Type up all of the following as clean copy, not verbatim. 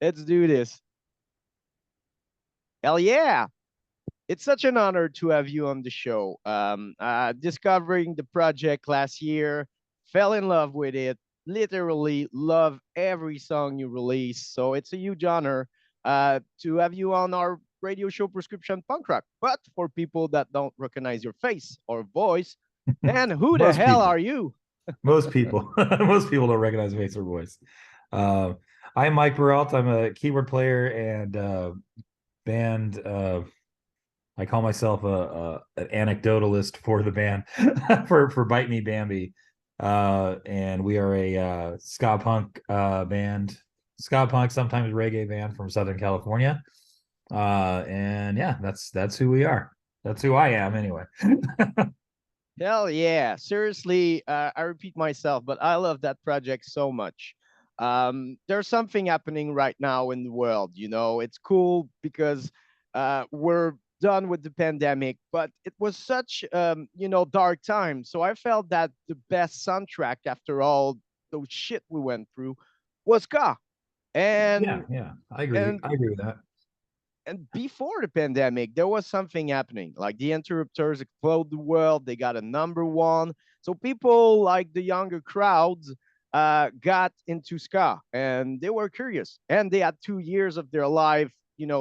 Let's do this. Hell yeah. It's such an honor to have you on the show. Discovering the project last year, fell in love with it, literally love every song you release. So it's a huge honor to have you on our radio show Prescription Punk Rock. But for people that don't recognize your face or voice, then who the Most hell people, are you? most people, most people don't recognize face or voice. Uh, I'm Mike Baralt. I'm a keyboard player and band. I call myself an anecdotalist for the band for Bite Me Bambi, and we are a ska punk band, ska punk sometimes reggae band from Southern California. And yeah, that's who we are. That's who I am anyway. Hell yeah. Seriously, I repeat myself, but I love that project so much. There's something happening right now in the world. It's cool because we're done with the pandemic, but it was such, dark time. So I felt that the best soundtrack after all those shit we went through was Ska. Yeah, And, yeah, I agree. and I agree with that. and before the pandemic, there was something happening. Like the interrupters explode the world. They got a number one. So people like the younger crowds got into ska and they were curious. And they had 2 years of their life,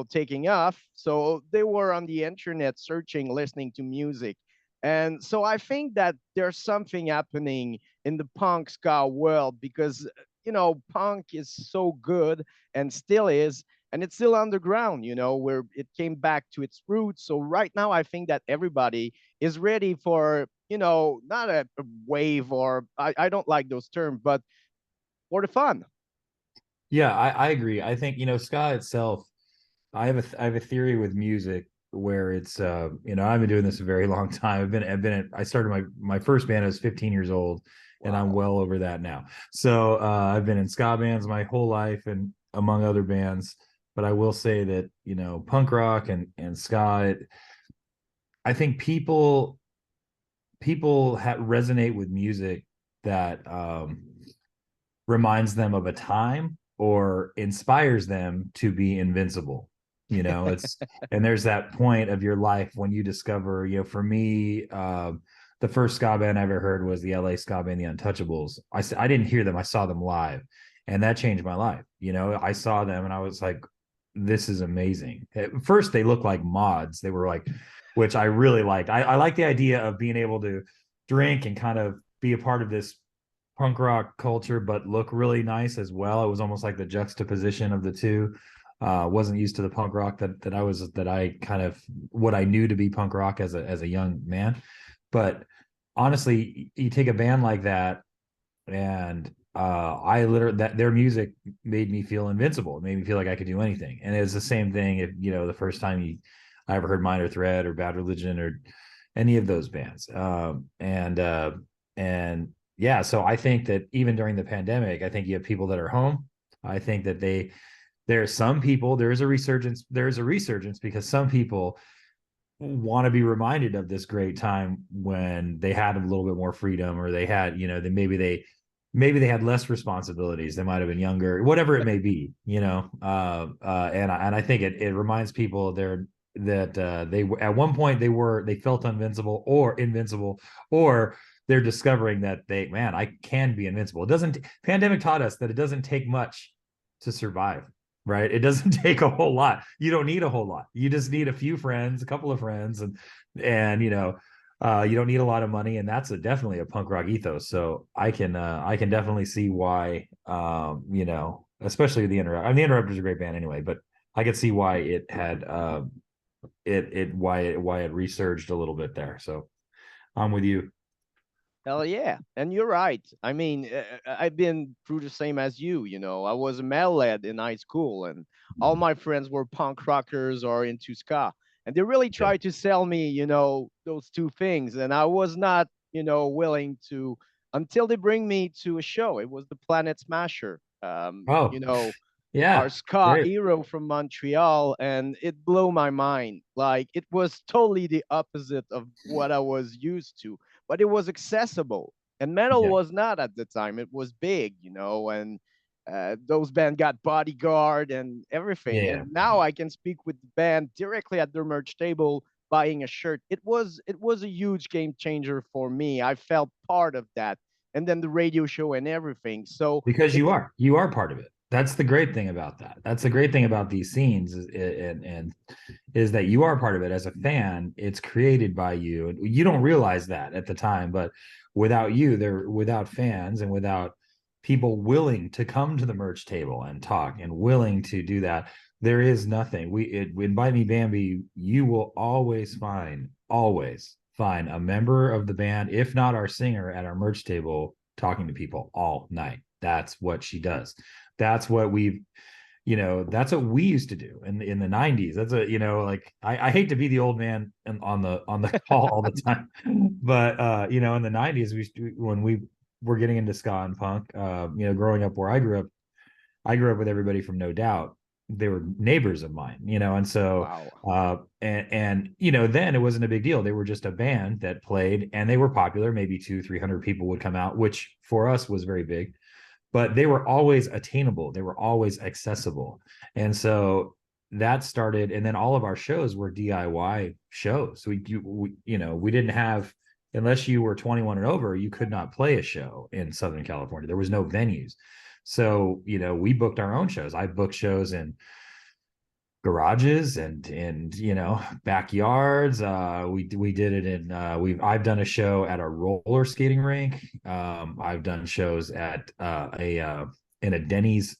taking off. So they were on the internet searching, listening to music. And so I think that there's something happening in the punk ska world because, punk is so good and still is, and it's still underground, where it came back to its roots. So right now, I think that everybody is ready for, not a wave or I don't like those terms, but for the fun. Yeah, I agree. I think, ska itself, I have a theory with music where it's I've been doing this a very long time. I started my first band. I was 15 years old, and I'm Wow. well over that now. So I've been in ska bands my whole life, and among other bands. But I will say that punk rock and ska, I think people resonate with music that reminds them of a time or inspires them to be invincible. It's and there's that point of your life when you discover, for me, the first ska band I ever heard was the LA ska band, the Untouchables. I didn't hear them, I saw them live, and that changed my life. I saw them and I was like, this is amazing. At first, they looked like mods. They were like, which I really liked. I like the idea of being able to drink and kind of be a part of this punk rock culture, but look really nice as well. It was almost like the juxtaposition of the two. Wasn't used to the punk rock that I kind of what I knew to be punk rock as a young man. But honestly, you take a band like that, and I literally that their music made me feel invincible. It made me feel like I could do anything. And it's the same thing if the first time I ever heard Minor Threat or Bad Religion or any of those bands. And yeah, so I think that even during the pandemic, I think you have people that are home. I think that there are some people, there's a resurgence because some people want to be reminded of this great time when they had a little bit more freedom, or they had, maybe they had less responsibilities. They might have been younger, whatever it may be, and I think it reminds people they at one point they felt invincible, or they're discovering that I can be invincible. It doesn't Pandemic taught us that it doesn't take much to survive, right? It doesn't take a whole lot. You don't need a whole lot. You just need a few friends, a couple of friends, and you don't need a lot of money, and that's definitely a punk rock ethos. So I can definitely see why, especially the Interrupt. I mean, the Interrupters are a great band anyway, but I could see why it had why it resurged a little bit there. So I'm with you. Hell yeah. And you're right. I mean, I've been through the same as you. I was a metal lad in high school, and all my friends were punk rockers or into ska. And they really Yeah. tried to sell me, those two things. And I was not, willing to until they bring me to a show. It was the Planet Smasher. Oh, Our yeah, ska great. hero from Montreal, and it blew my mind. Like it was totally the opposite of what I was used to, but it was accessible. And metal Yeah. was not at the time. It was big, and those band got bodyguard and everything. Yeah. And now I can speak with the band directly at their merch table, buying a shirt. It was a huge game changer for me. I felt part of that, and then the radio show and everything. So Because it's you are part of it. That's the great thing about that. That's the great thing about these scenes and is that you are part of it as a fan. It's created by you, and you don't realize that at the time, but without you, there without fans and without people willing to come to the merch table and talk and willing to do that, there is nothing. In Buy Me Bambi, you will always find a member of the band, if not our singer, at our merch table talking to people all night. That's what she does. That's what we've, that's what we used to do in the 90s. That's a, like I hate to be the old man on the call all the time, but in the 90s, when we were getting into ska and punk, growing up where I grew up with everybody from No Doubt. They were neighbors of mine, and so wow. then it wasn't a big deal. They were just a band that played and they were popular. Maybe 200-300 people would come out, which for us was very big, but they were always attainable. They were always accessible. And so that started, and then all of our shows were DIY shows. We didn't have, unless you were 21 and over, you could not play a show in Southern California. There was no venues. So, we booked our own shows. I booked shows in garages and backyards. We did it in I've done a show at a roller skating rink. I've done shows at in a Denny's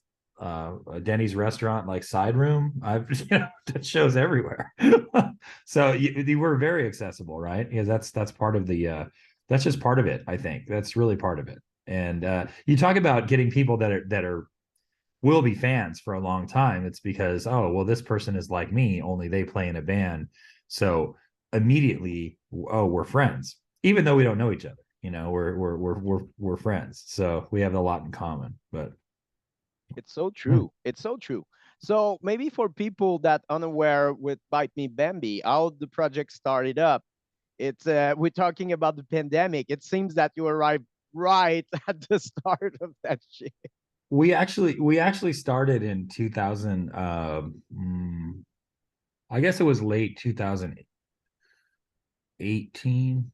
restaurant, like side room. I've done shows everywhere. So you were very accessible, right? Because that's part of the that's just part of it. I think that's really part of it. And you talk about getting people that are will be fans for a long time. It's because, oh, well, this person is like me, only they play in a band. So immediately, oh, we're friends, even though we don't know each other. We're friends. So we have a lot in common. But It's so true. It's so true. So maybe for people that unaware with Bite Me Bambi, how the project started up, it's we're talking about the pandemic. It seems that you arrived right at the start of that shit. we actually started in 2000. I guess it was late 2018.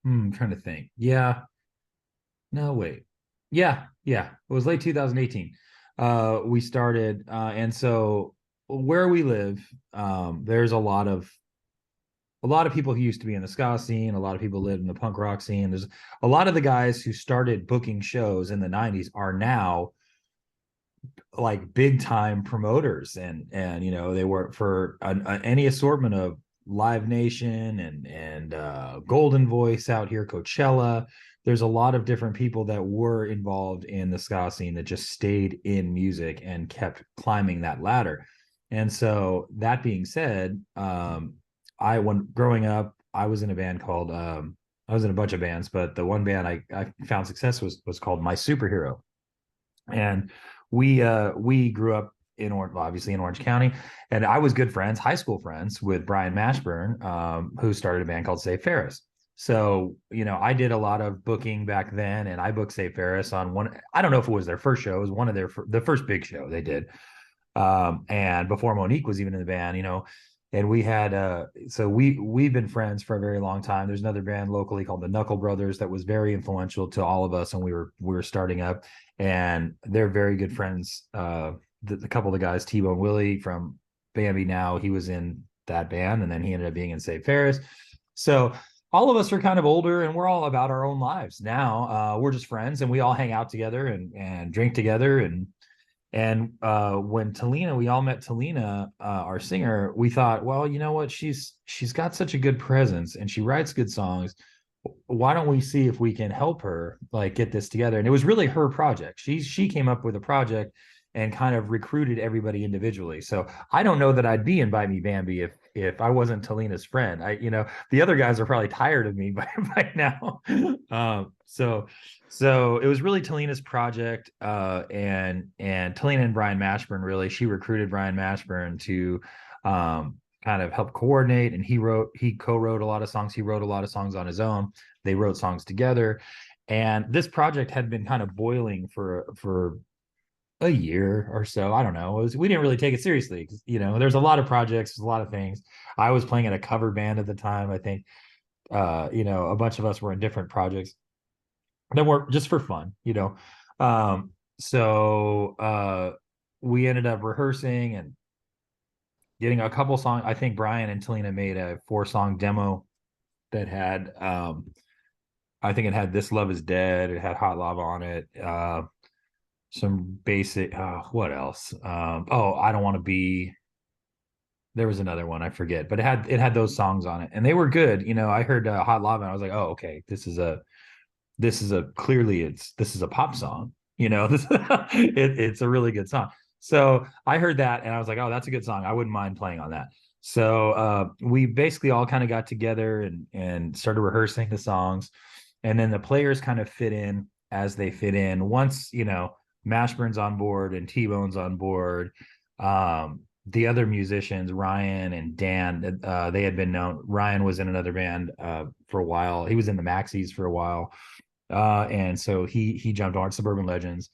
I'm trying to think. Yeah. No, wait. Yeah. It was late 2018. We started, and so where we live, there's a lot of people who used to be in the ska scene. A lot of people lived in the punk rock scene. There's a lot of the guys who started booking shows in the 90s are now like big time promoters, and they work for any assortment of Live Nation and Golden Voice out here, Coachella. There's a lot of different people that were involved in the ska scene that just stayed in music and kept climbing that ladder. And so that being said, when growing up, I was in a band called I was in a bunch of bands, but the one band I found success was called My Superhero. And we grew up in obviously in Orange County, and I was good friends, high school friends with Brian Mashburn, who started a band called Save Ferris. So I did a lot of booking back then, and I booked Save Ferris on one. I don't know if it was their first show, it was one of the first big show they did, and before Monique was even in the band, and we had so we've been friends for a very long time. There's another band locally called the Knuckle Brothers that was very influential to all of us when we were starting up, and they're very good friends. The couple of the guys, T-Bone Willie from Bambi, now he was in that band, and then he ended up being in Save Ferris. So all of us are kind of older, and we're all about our own lives now. We're just friends, and we all hang out together and drink together. And when Talina, we all met Talina, our singer, we thought, well, you know what? She's got such a good presence and she writes good songs. Why don't we see if we can help her like get this together? And it was really her project. She came up with a project and kind of recruited everybody individually. So I don't know that I'd be in Buy Me Bambi if I wasn't Talina's friend. The other guys are probably tired of me by now. So it was really Talina's project, and Talina and Brian Mashburn, really, she recruited Brian Mashburn to kind of help coordinate, and he co-wrote a lot of songs. He wrote a lot of songs on his own. They wrote songs together, and this project had been kind of boiling for a year or so. I don't know. We didn't really take it seriously because, there's a lot of projects, there's a lot of things. I was playing in a cover band at the time. I think, a bunch of us were in different projects that were just for fun. So we ended up rehearsing and getting a couple songs. I think Brian and Talina made a 4-song demo that had, I think it had This Love Is Dead. It had Hot Lava on it. Some basic, what else? Oh, I Don't Want to Be. There was another one, I forget, but it had those songs on it, and they were good. I heard Hot Lava, and I was like, oh, okay, this is a pop song. It's a really good song. So I heard that, and I was like, oh, that's a good song. I wouldn't mind playing on that. So we basically all kind of got together and started rehearsing the songs, and then the players kind of fit in as they fit in. Once Mashburn's on board and T-Bone's on board. The other musicians, Ryan and Dan, they had been known. Ryan was in another band for a while. He was in the Maxis for a while. And so he jumped on Suburban Legends,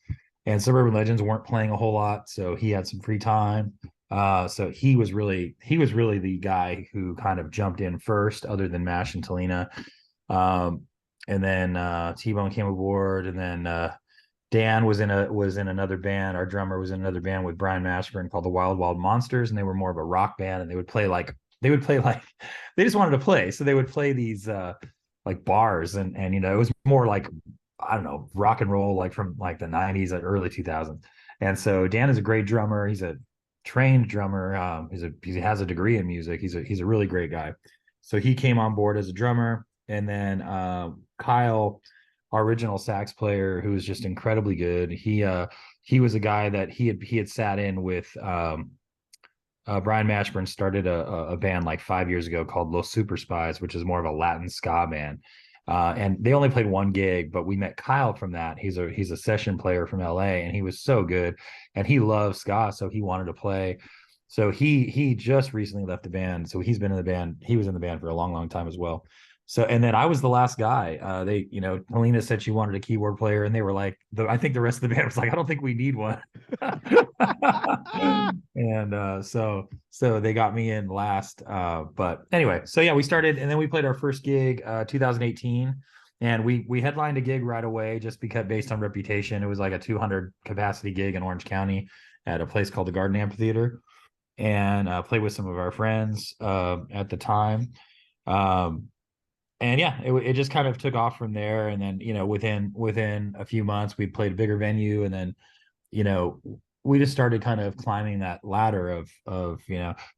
and Suburban Legends weren't playing a whole lot, so he had some free time. So he was really the guy who kind of jumped in first, other than Mash and Talina. And then T-Bone came aboard, and then Dan was in another band. Our drummer was in another band with Brian Mashburn called the Wild Wild Monsters, and they were more of a rock band, and they would play like they just wanted to play, so they would play these like bars, and it was more like, I don't know, rock and roll, like from like the 90s and early 2000s. And so Dan is a great drummer. He's a trained drummer. He has a degree in music. He's a really great guy. So he came on board as a drummer, and then Kyle, our original sax player, who was just incredibly good. He was a guy that he had sat in with. Brian Mashburn started a band like 5 years ago called Los Super Spies, which is more of a Latin ska band. And they only played one gig, but we met Kyle from that. He's a session player from LA, and he was so good, and he loves ska, so he wanted to play. So he just recently left the band. So he's been in the band. He was in the band for a long, long time as well. So, and then I was the last guy. Helena said she wanted a keyboard player, and they were like, I think the rest of the band was like, I don't think we need one. And so they got me in last. But anyway, so yeah, we started, and then we played our first gig, 2018, and we headlined a gig right away, just because, based on reputation. It was like a 200 capacity gig in Orange County at a place called the Garden Amphitheater, and played with some of our friends at the time. And yeah, it just kind of took off from there. And then, within a few months, we played a bigger venue, and then, you know, we just started kind of climbing that ladder of,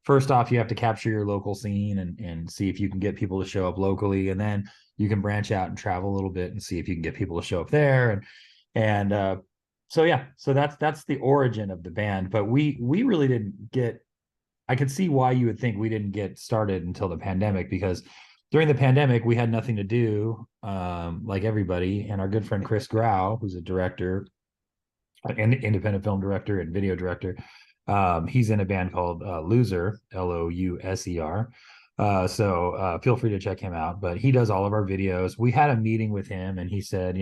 first off, you have to capture your local scene and see if you can get people to show up locally. And then you can branch out and travel a little bit and see if you can get people to show up there. So yeah, so that's the origin of the band. But we really didn't get, I could see why you would think we didn't get started until the pandemic, because during the pandemic, we had nothing to do, like everybody. And our good friend Chris Grau, who's a director, an independent film director and video director, he's in a band called Loser, Louser. So feel free to check him out. But he does all of our videos. We had a meeting with him, and he said,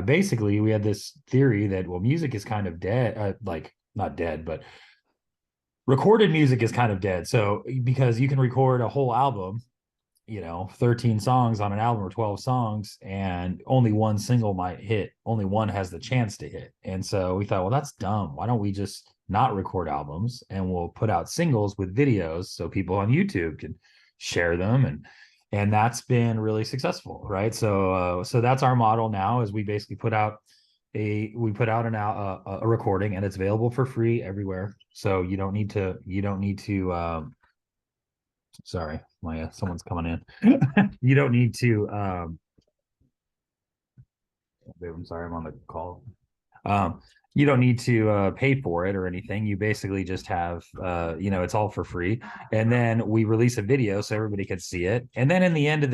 basically, we had this theory that, well, music is kind of dead, like not dead, but recorded music is kind of dead. So because you can record a whole album, 13 songs on an album, or 12 songs, and only one single might hit. Only one has the chance to hit. And so we thought, well, that's dumb. Why don't we just not record albums, and we'll put out singles with videos so people on YouTube can share them, and that's been really successful, right? So that's our model now, is we basically put out a recording, and it's available for free everywhere. So you don't need to sorry, someone's coming in. You don't need to I'm sorry, I'm on the call. You don't need to pay for it or anything. You basically just have it's all for free. And then we release a video so everybody can see it. And then at the end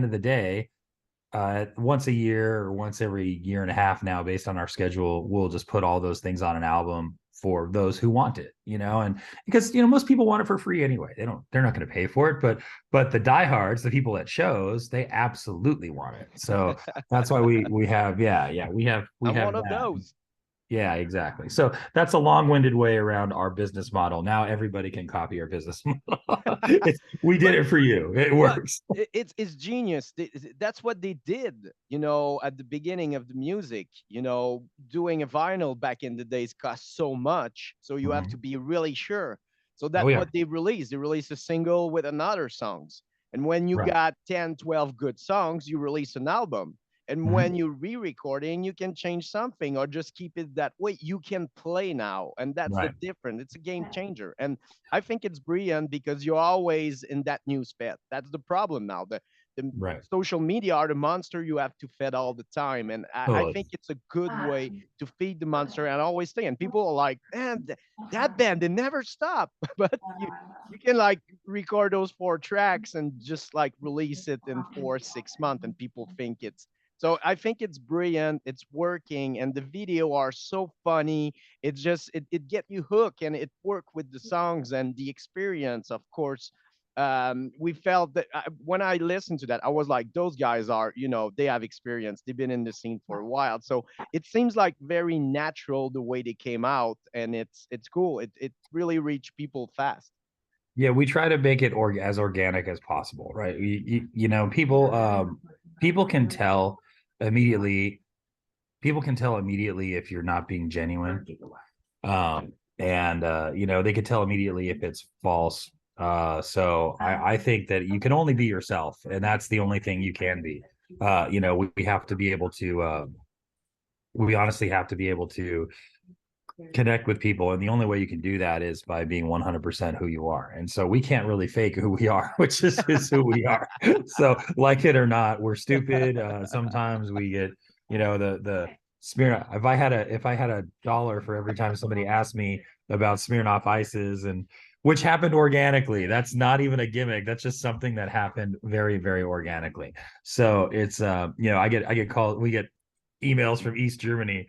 of the day, once a year or once every year and a half now, based on our schedule, we'll just put all those things on an album for those who want it, and because most people want it for free anyway. They're not going to pay for it, but the diehards, the people at shows, they absolutely want it. So that's why we have we I'm have one of that. those. Yeah, exactly. So that's a long-winded way around our business model. Now everybody can copy our business model. We did But it for you. It but works. it's genius. That's what they did, at the beginning of the music. Doing a vinyl back in the days cost so much, so you have to Mhm. be really sure. So Oh that's yeah. what they released. They released a single with another songs, and when you Right. got 10, 12 good songs, you release an album. And when Mhm. you're re-recording, you can change something or just keep it that way. You can play now, and that's the Right. difference. It's a game changer. And I think it's brilliant because you're always in that news feed. That's the problem now. The Right. social media are the monster you have to feed all the time. And I Totally. think it's a good way to feed the monster and always stay. And people are like, man, that band, they never stop. But you can like record those 4 tracks and just like release it in 4, 6 months, and people think it's so I think it's brilliant. It's working, and the video are so funny. It get you hooked, and it work with the songs and the experience. Of course, we felt that when I listened to that, I was like, those guys are, they have experience. They've been in the scene for a while, so it seems like very natural the way they came out, and it's cool. It really reached people fast. Yeah, we try to make it as organic as possible, right? People can tell immediately. People can tell immediately if you're not being genuine. And they could tell immediately if it's false. So I think that you can only be yourself, and that's the only thing you can be. We have to be able to we honestly have to be able to connect with people, and the only way you can do that is by being 100% who you are. And so we can't really fake who we are, which is who we are. So like it or not, we're stupid. Sometimes we get, the Smirnoff. If I had a dollar for every time somebody asked me about Smirnoff ices, and which happened organically, that's not even a gimmick, that's just something that happened very, very organically. So it's I get called we get emails from East Germany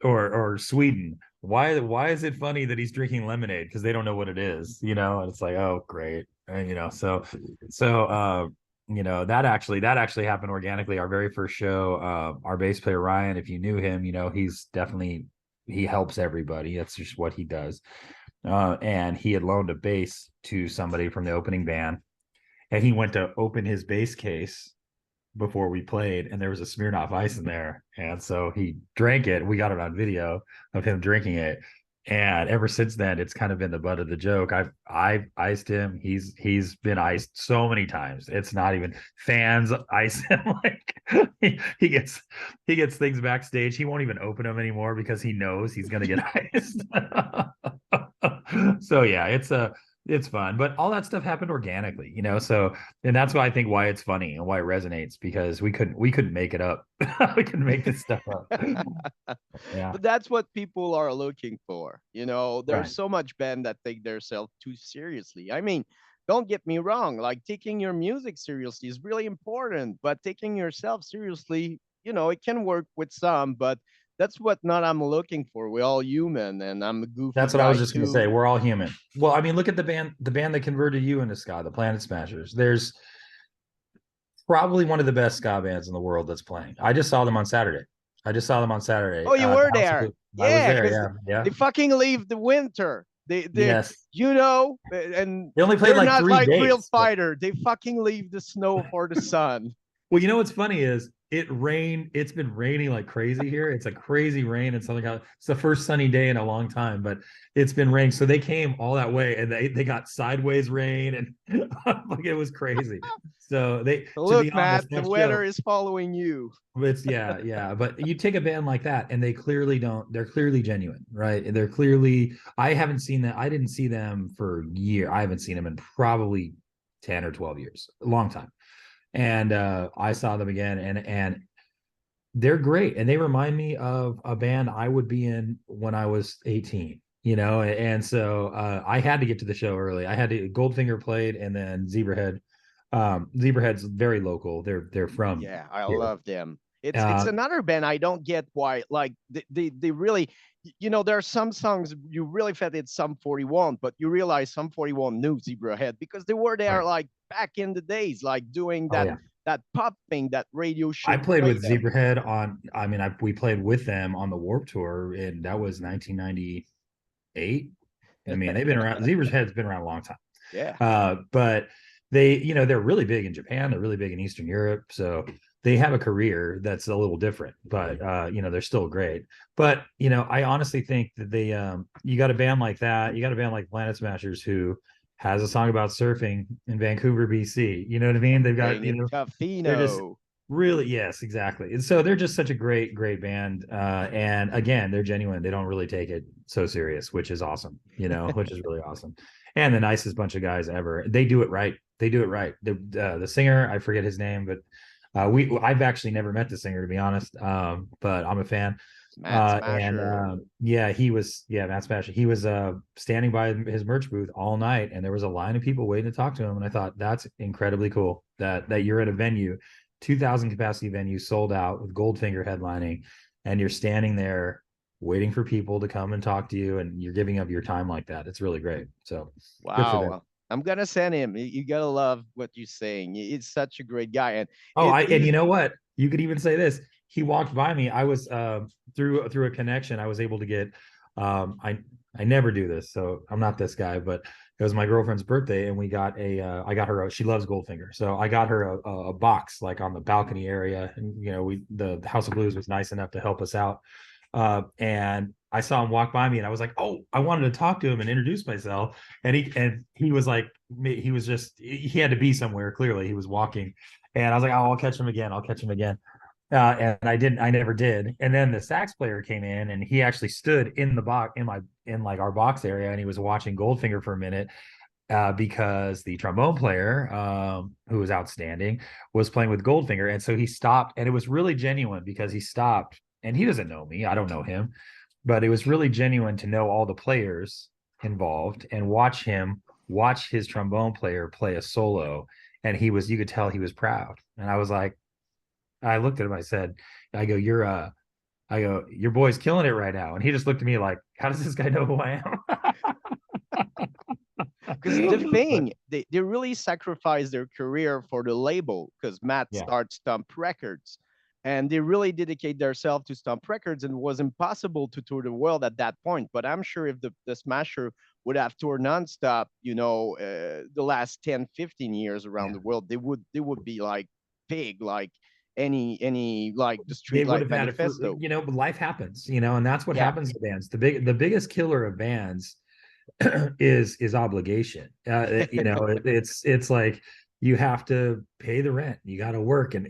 or Sweden. Why is it funny that he's drinking lemonade? Because they don't know what it is, And it's like, oh, great, and that actually happened organically. Our very first show, our bass player Ryan, if you knew him, he helps everybody. That's just what he does. And he had loaned a bass to somebody from the opening band, and he went to open his bass case before we played, and there was a Smirnoff Ice in there, and so he drank it. We got it on video of him drinking it, and ever since then, it's kind of been the butt of the joke. I've iced him. He's been iced so many times. It's not even fans ice him. Like he gets things backstage. He won't even open them anymore because he knows he's gonna get iced. So yeah, it's fun, but all that stuff happened organically, so, and that's why I think why it's funny and why it resonates, because we couldn't make it up. We couldn't make this stuff up. Yeah. But that's what people are looking for. There's Right. so much band that take themselves too seriously. I mean, don't get me wrong, like taking your music seriously is really important, but taking yourself seriously, it can work with some, but that's what not I'm looking for. We're all human, and I'm a goofy That's what I was guy just going to too. say. We're all human. Well, I mean, look at the band that converted you into ska, the Planet Smashers. There's probably one of the best ska bands in the world that's playing. I just saw them on Saturday. I just saw them on Saturday. Oh, you The were House of there. I was Yeah, there. because Yeah, yeah. they fucking leave the winter. They Yes. and They only played they're like not three like real dates. fighter. They fucking leave the snow for the sun. Well, what's funny is it rained. It's been raining like crazy here. It's a crazy rain in Southern California. It's the first sunny day in a long time, but it's been raining. So they came all that way, and they got sideways rain, and like it was crazy. So So to be look, honest, Matt, the that weather show, is following you. it's yeah, yeah. But you take a band like that, and they clearly don't. They're clearly genuine, right? They're clearly. I haven't seen them. I didn't see them for a year. I haven't seen them in probably 10 or 12 years, a long time. And I saw them again, and they're great, and they remind me of a band I would be in when I was 18. And so I had to get to the show early. I had to Goldfinger played, and then Zebrahead. Zebrahead's very local. They're from Yeah, I here. love them. It's Uh, another band I don't get why. Like they really you know, there are some songs you really felt it's Sum 41, but you realize Sum 41 knew Zebrahead because they were there Right. like back in the days, like doing Oh that yeah. that pop thing that radio I should played play with them. Zebrahead on. I mean, we played with them on the Warp Tour, and that was 1998. I mean, they've been around. Zebrahead's been around a long time. Yeah. But they, they're really big in Japan. They're really big in Eastern Europe. So they have a career that's a little different, but they're still great. But I honestly think that you got a band like that. You got a band like Planet Smashers who has a song about surfing in Vancouver, BC. You know what I mean? They've got, Playing it they're just Tofino. really, yes, exactly. And so they're just such a great, great band. And again, they're genuine. They don't really take it so serious, which is awesome, which is really awesome. And the nicest bunch of guys ever. They do it right. They do it right. The singer, I forget his name, but I've actually never met the singer, to be honest. But I'm a fan. Matt And Smasher. yeah, Matt Smasher. He was standing by his merch booth all night, and there was a line of people waiting to talk to him. And I thought that's incredibly cool that you're at a venue, 2,000 capacity venue, sold out with Goldfinger headlining, and you're standing there waiting for people to come and talk to you, and you're giving up your time like that. It's really great. So good for them. Wow. I'm gonna send him. You gotta love what you're saying. He's such a great guy, and Oh, it and is you know what? You could even say this. He walked by me. I was through a connection. I was able to get. I never do this, so I'm not this guy. But it was my girlfriend's birthday, and we got I got her. She loves Goldfinger, so I got her a box like on the balcony area, and the House of Blues was nice enough to help us out. And I saw him walk by me, and I was like, "Oh, I wanted to talk to him and introduce myself." And he was like, he was just he had to be somewhere. Clearly, he was walking, and I was like, "Oh, I'll catch him again. I'll catch him again." And I didn't. I never did. And then the sax player came in, and he actually stood in the box in like our box area, and he was watching Goldfinger for a minute. Because the trombone player, who was outstanding, was playing with Goldfinger, and so he stopped, and it was really genuine because he stopped, and he doesn't know me, I don't know him, but it was really genuine to know all the players involved and watch his trombone player play a solo, and you could tell he was proud, and I was like, I looked at him, I go, your boy's killing it right now, and he just looked at me like, how does this guy know who I because the am? But thing they really sacrificed their career for the label because Matt yeah. starts Stump Records, and they really dedicate themselves to Stump Records, and it was impossible to tour the world at that point. But I'm sure if the Smasher would have toured nonstop, the last 10, 15 years around Yeah, the world, they would be like big, like any like the they Street would Life have had it for, Manifesto. but life happens, and that's what Yeah, happens to bands. The biggest killer of bands is obligation. It's like you have to pay the rent, you got to work, and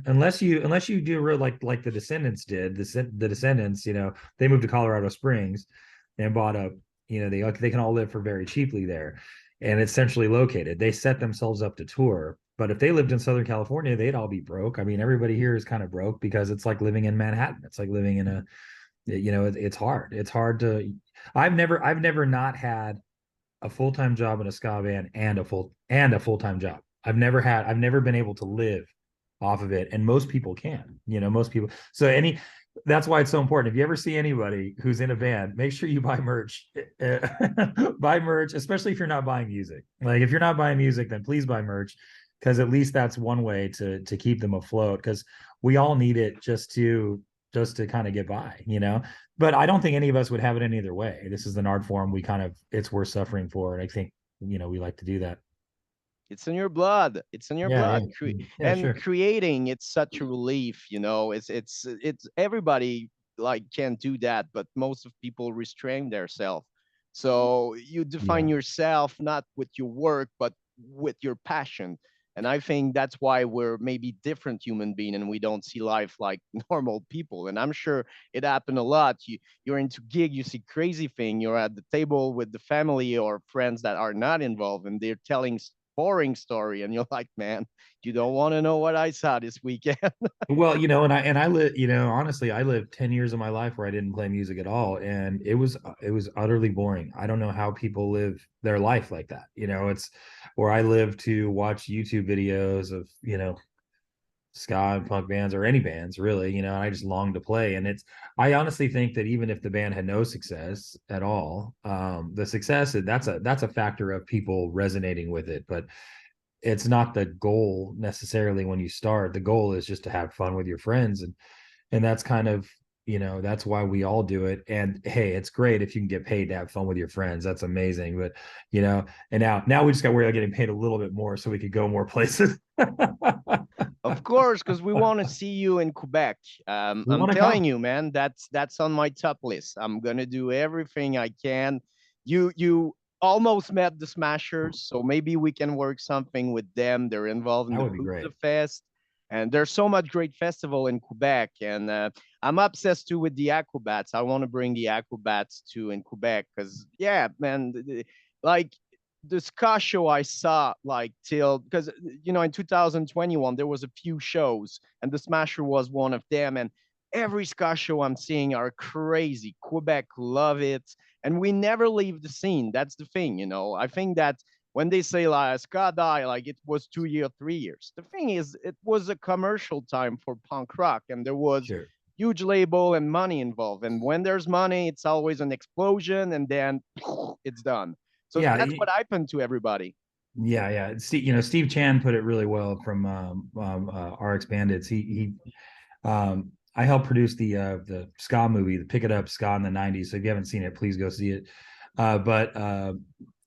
unless you do real like the Descendants did. The Descendants, they moved to Colorado Springs and bought a, they can all live for very cheaply there, and it's centrally located. They set themselves up to tour. But if they lived in Southern California, they'd all be broke. I mean, everybody here is kind of broke because it's like living in Manhattan. It's like living in it's hard. It's hard to. I've never not had a full-time job in a ska band and a full-time job. I've never been able to live off of it, and most people can. Most people. So that's why it's so important. If you ever see anybody who's in a band, make sure you buy merch. Buy merch, especially if you're not buying music. Like if you're not buying music, then please buy merch, because at least that's one way to keep them afloat. Because we all need it just to kind of get by. But I don't think any of us would have it any other way. This is an art form it's worth suffering for, and I think we like to do that. it's in your blood. It's in your Yeah, blood. yeah, yeah, And sure. creating, it's such a relief. It's everybody like can do that, but most of people restrain themselves. So you define Yeah. yourself not with your work, but with your passion. And I think that's why we're maybe different human being and we don't see life like normal people. And I'm sure it happened a lot. You're into gig, you see crazy thing. You're at the table with the family or friends that are not involved, and they're telling boring story, and you're like, man, you don't want to know what I saw this weekend. Well, and I live, honestly, I lived 10 years of my life where I didn't play music at all, and it was utterly boring. I don't know how people live their life like that. It's where I live to watch YouTube videos of, ska and punk bands or any bands really, and I just long to play. And I honestly think that even if the band had no success at all, the success, that's a factor of people resonating with it, but it's not the goal necessarily when you start. The goal is just to have fun with your friends, and that's kind of, that's why we all do it. And hey, it's great if you can get paid to have fun with your friends. That's amazing. But and now we just got worried about getting paid a little bit more so we could go more places. Of course, because we want to see you in Quebec. We I'm want to telling come. you, man, that's on my top list. I'm gonna do everything I can. You almost met the Smashers, so maybe we can work something with them. They're involved in That the would be Booze great. Fest, and there's so much great festival in Quebec. And I'm obsessed too with the Aquabats. I want to bring the Aquabats to in Quebec because yeah, man, like the ska show I saw like till because in 2021 there was a few shows and the Smasher was one of them, and every ska show I'm seeing are crazy. Quebec love it, and we never leave the scene. That's the thing. I think that when they say like ska die, like it was 2 years, 3 years. The thing is, it was a commercial time for punk rock, and there was Sure. huge label and money involved. And when there's money, it's always an explosion, and then it's done. So Yeah. that's what happened to everybody. Yeah. Steve Chan put it really well from RX Bandits. I helped produce the ska movie, the Pick It Up Ska in the '90s. So if you haven't seen it, please go see it. But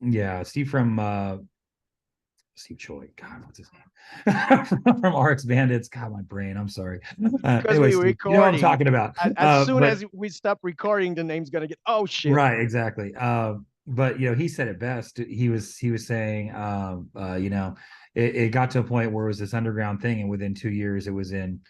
yeah, Steve Choi. God, what's his name? From RX Bandits. God, my brain. I'm sorry. Because Anyway, we're Steve, you know what I'm recording. talking about. As soon But as we stop recording, the name's gonna get oh shit. right, exactly. But he said it best. He was saying, it got to a point where it was this underground thing, and within 2 years, it was in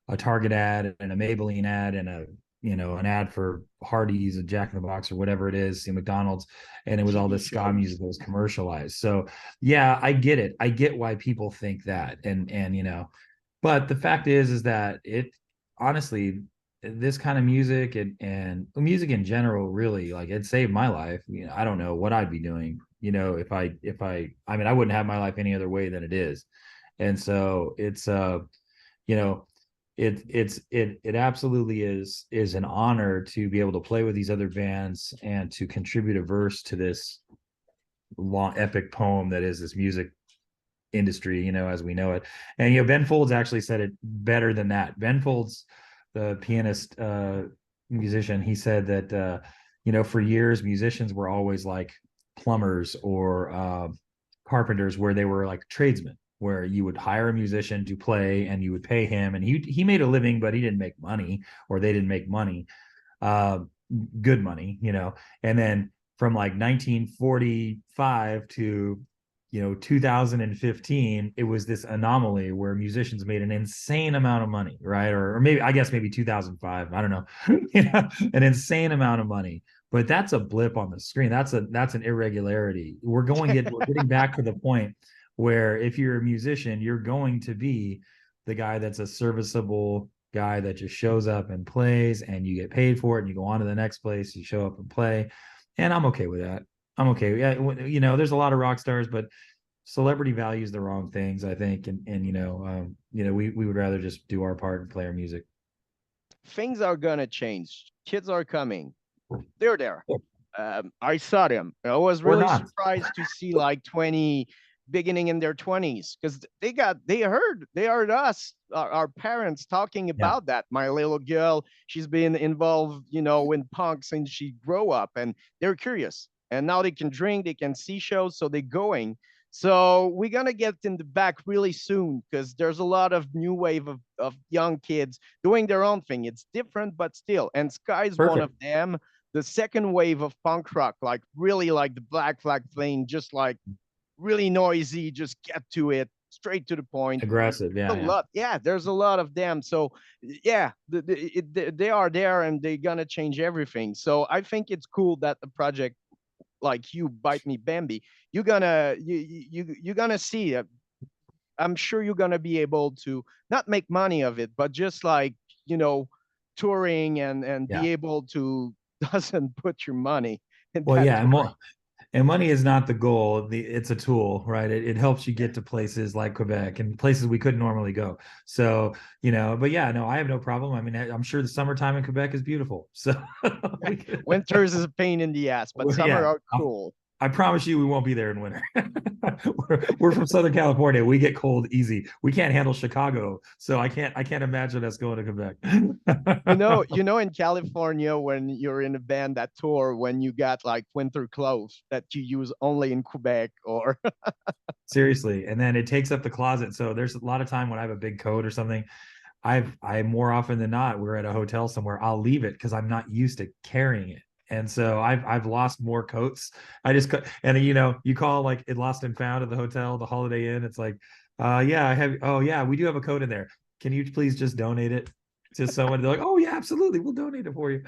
a Target ad and a Maybelline ad and an ad for Hardee's, a Jack in the Box or whatever it is, McDonald's, and it was all TV this ska shows. music that was commercialized. So yeah, I get it. I get why people think that, and but the fact is that it honestly this kind of music and music in general really like it saved my life. I don't know what I'd be doing, if I mean I wouldn't have my life any other way than it is. And so it's you know it absolutely is an honor to be able to play with these other bands and to contribute a verse to this long epic poem that is this music industry, as we know it. And Ben Folds actually said it better than that. Ben Folds, the pianist, musician, he said that for years musicians were always like plumbers or carpenters, where they were like tradesmen, where you would hire a musician to play and you would pay him, and he made a living, but he didn't make money, or they didn't make money, uh, good money, and then from like 1945 to 2015, it was this anomaly where musicians made an insane amount of money, right? Or maybe, I guess maybe 2005, I don't know, an insane amount of money. But that's a blip on the screen. That's an irregularity. We're getting back to the point where if you're a musician, you're going to be the guy that's a serviceable guy that just shows up and plays, and you get paid for it, and you go on to the next place, you show up and play. And I'm okay with that. I'm okay. Yeah, there's a lot of rock stars, but celebrity values the wrong things, I think, and we would rather just do our part and play our music. Things are gonna change. Kids are coming. They're there. I saw them. I was Or really not. surprised to see like 20 beginning in their 20s because they heard us, our parents talking Yeah, about that. My little girl, she's been involved, in punk since she grew up, and they're curious. And now they can drink, they can see shows, so they're going. So we're gonna get in the back really soon because there's a lot of new wave of young kids doing their own thing. It's different, but still. And Sky's one of perfect. them. The second wave of punk rock, like really like the Black Flag thing, just like really noisy, just get to it, straight to the point. Aggressive. A Yeah, yeah. lot, yeah. There's a lot of them. So yeah, they are there, and they're gonna change everything. So I think it's cool that the project like you, Bite Me Bambi, you're gonna see. I'm sure you're gonna be able to not make money of it, but just like you know, touring and Yeah. be able to doesn't put your money in Well, that yeah, and touring. And money is not the goal. It's a tool, right? It helps you get to places like Quebec and places we couldn't normally go. So, but yeah, no, I have no problem. I mean, I'm sure the summertime in Quebec is beautiful. So, Winters is a pain in the ass, but summer yeah, are cool. I promise you we won't be there in winter. we're from Southern California. We get cold easy. We can't handle Chicago. So I can't imagine us going to Quebec. In California, when you're in a band that tour, when you got like winter clothes that you use only in Quebec or Seriously. And then it takes up the closet. So there's a lot of time when I have a big coat or something, I more often than not, we're at a hotel somewhere, I'll leave it because I'm not used to carrying it. And so I've lost more coats. And you call like it lost and found at the hotel, the Holiday Inn. It's like, yeah, I have, oh yeah, we do have a coat in there. Can you please just donate it to someone? They're like, oh yeah, absolutely, we'll donate it for you.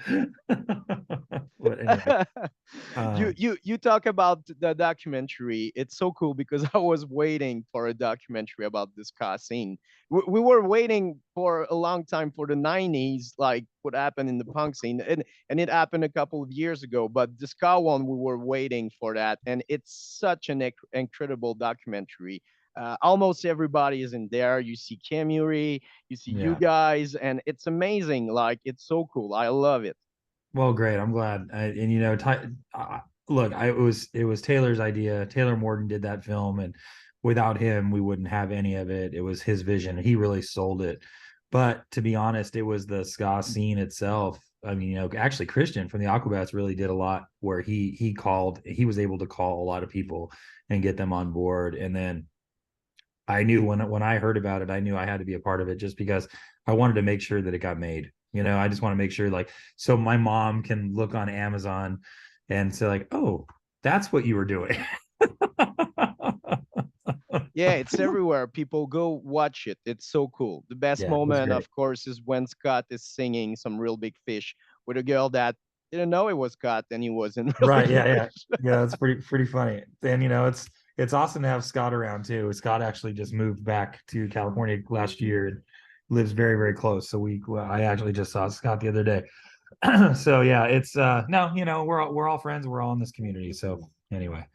But anyway, you talk about the documentary. It's so cool because I was waiting for a documentary about this ska scene. We were waiting for a long time for the 90s, like what happened in the punk scene, and it happened a couple of years ago. But the ska one, we were waiting for that, and it's such an incredible documentary. Almost everybody is in there. You see Camuri, you see you yeah. guys, and it's amazing. Like it's so cool. I love it. Well, great. I'm glad. And look, it was Taylor's idea. Taylor Morden did that film, and without him, we wouldn't have any of it. It was his vision. He really sold it. But to be honest, it was the ska scene itself. I mean, actually, Christian from the Aquabats really did a lot where he was able to call a lot of people and get them on board. And then I knew when I heard about it, I knew I had to be a part of it just because I wanted to make sure that it got made. I just want to make sure, like, so my mom can look on Amazon and say, like, oh, that's what you were doing. Yeah, it's everywhere. People go watch it. It's so cool. The best Yeah, it was moment, great. of course, is when Scott is singing some real big fish with a girl that didn't know it was Scott and he was in real Right. big Yeah. Yeah. fish. Yeah. It's pretty funny. And it's awesome to have Scott around too. Scott actually just moved back to California last year and lives very, very close. So I actually just saw Scott the other day. So yeah, it's no, we're all friends. We're all in this community. So anyway,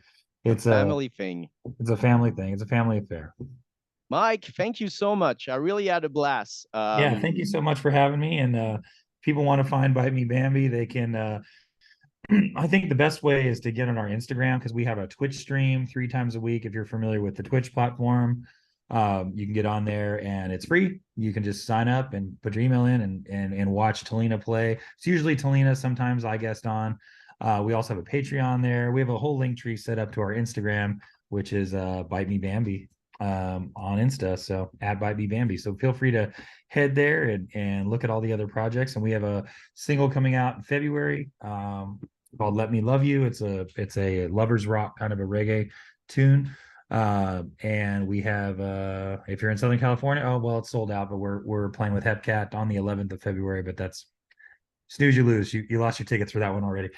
A it's a family thing. it's a family thing. It's a family affair. Mike, thank you so much. I really had a blast. Yeah, thank you so much for having me. And people want to find Bite Me Bambi, they can I think the best way is to get on our Instagram because we have a Twitch stream 3 times a week. If you're familiar with the Twitch platform, you can get on there and it's free. You can just sign up and put your email in and watch Talina play. It's usually Talina. Sometimes I guest on. We also have a Patreon there. We have a whole link tree set up to our Instagram, which is Bite Me Bambi on Insta. So at Bite Me Bambi. So feel free to head there and look at all the other projects. And we have a single coming out in February called "Let Me Love You." It's a lovers rock kind of a reggae tune. And we have if you're in Southern California, oh well, it's sold out, but we're playing with Hepcat on the 11th of February. But that's snooze, you lose. You lost your tickets for that one already.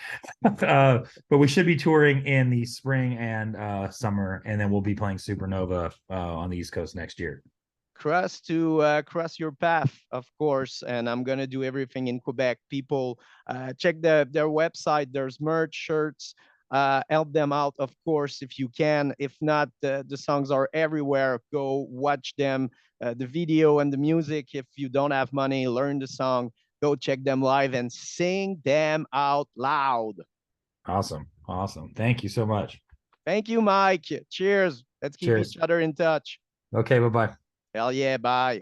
But we should be touring in the spring and summer, and then we'll be playing Supernova on the East Coast next year. Cross your path, of course, and I'm gonna do everything in Quebec. People, check their website. There's merch, shirts. Help them out, of course, if you can. If not, the songs are everywhere. Go watch them, the video and the music. If you don't have money, learn the song. Go check them live and sing them out loud. Awesome. Thank you so much. Thank you, Mike. Cheers. Let's keep each Cheers. other in touch. Okay, bye bye. Hell yeah, bye.